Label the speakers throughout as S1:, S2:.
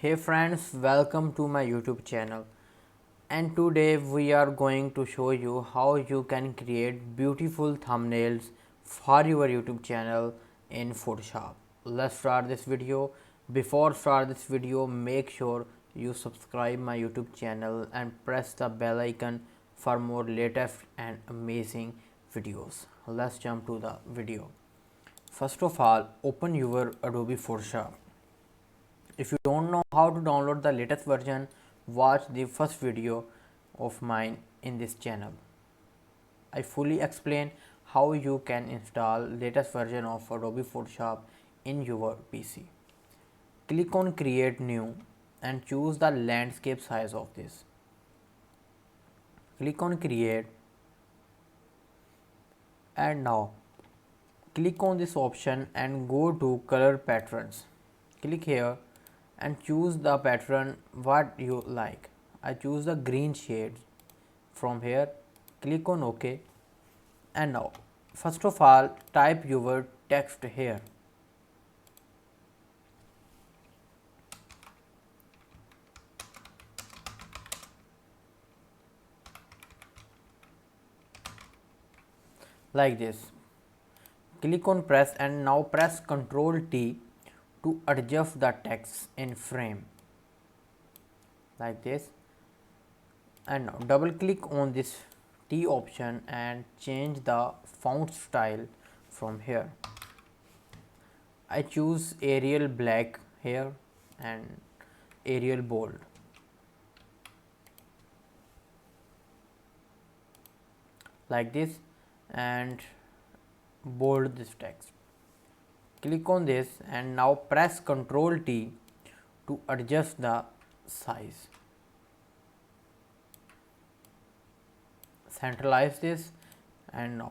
S1: Hey friends, welcome to my YouTube channel, and today we are going to show you how you can create beautiful thumbnails for your YouTube channel in Photoshop. Let's start this video. Before start this video, make sure you subscribe my YouTube channel and press the bell icon for more latest and amazing videos. Let's jump to the video. First of all, open your Adobe Photoshop. If you don't know how to download the latest version, watch the first video of mine in this channel. I fully explain how you can install latest version of Adobe Photoshop in your PC. Click on create new and choose the landscape size of this. Click on create and now click on this option and go to color patterns. Click here and choose the pattern what you like. I choose the green shade from here. Click on OK and now first of all type your text here. Like this. Click on press and now press Ctrl T to adjust the text in frame like this, and now double click on this T option and change the font style from here. I choose Arial black here and Arial bold like this and bold this text. Click on this and now press Ctrl T to adjust the size. Centralize this and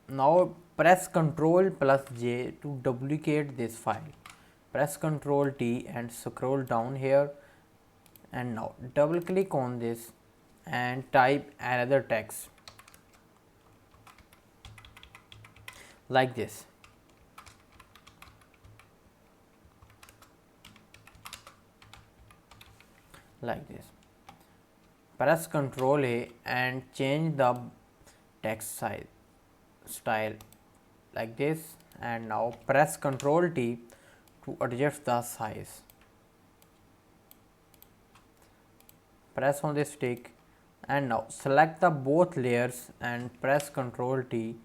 S1: now press Ctrl plus J to duplicate this file. Press Ctrl T and scroll down here and now double click on this and type another text like this. Like this. Press Ctrl A and change the text size style like this and now press Ctrl T to adjust the size. Press on this stick and now select the both layers and press Ctrl T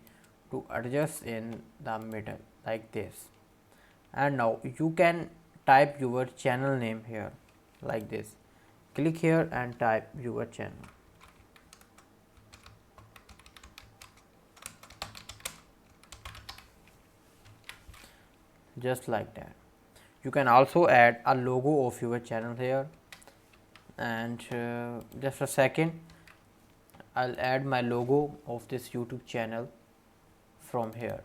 S1: to adjust in the middle like this. And now you can type your channel name here like this. Click here and type your channel. Just like that. You can also add a logo of your channel here, and just a second, I'll add my logo of this YouTube channel from here.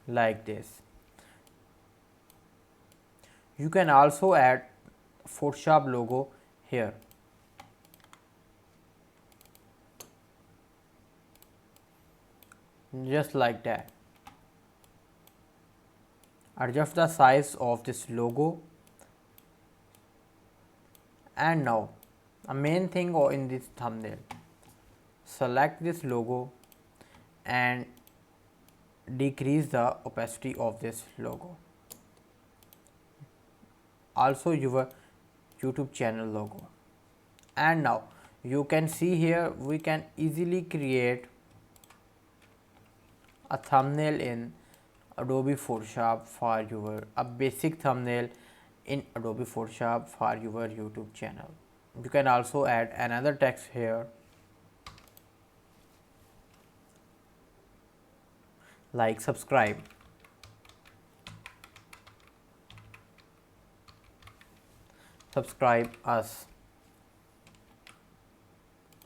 S1: Like this. You can also add Photoshop logo here. Just like that. Adjust the size of this logo and now a main thing in this thumbnail, select this logo and decrease the opacity of this logo, also your YouTube channel logo. And now you can see here we can easily create a thumbnail in Adobe Photoshop for your a basic thumbnail in Adobe Photoshop for your YouTube channel. You can also add another text here like subscribe. Subscribe us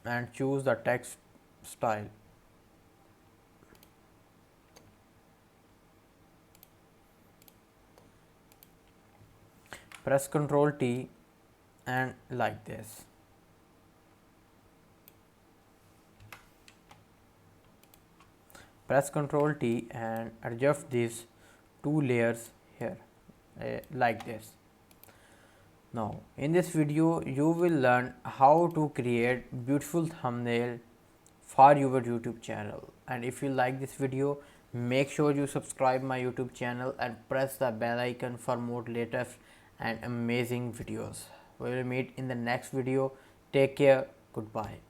S1: and choose the text style. Press Ctrl T and like this. Press Ctrl T and adjust this two layers here like this. Now in this video you will learn how to create beautiful thumbnail for your YouTube channel, and if you like this video, make sure you subscribe my YouTube channel and press the bell icon for more latest and amazing videos. We will meet in the next video. Take care. Goodbye.